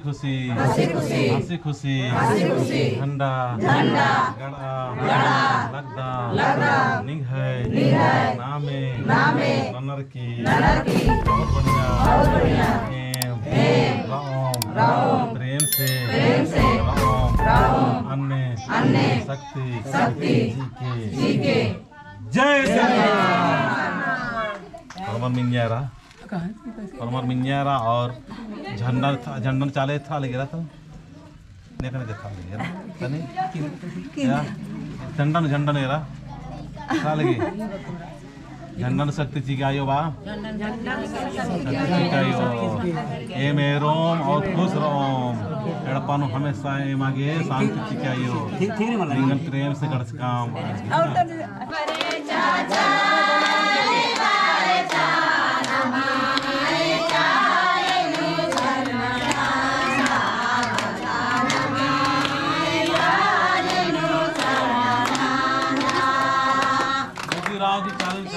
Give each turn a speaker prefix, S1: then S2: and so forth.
S1: खुशी हंसी खुशी झंडा गड़ा लगदा निग है नामे ननर की बहुत बढ़िया राम प्रेम से राम अन्य शक्ति जी के जय श्री राम। परमर मिन्यारा और झंडन चाले था लगे रहा था नेकने के था लगे रहा तने या झंडन एरा था लगे झंडन शक्ति जी का आयो बा शक्ति का आयो ए मेरोम और खुश रोम एड़पानो हमेशा ए मागे शांति जी का आयो लिंगन प्रेम से कर काम
S2: बारे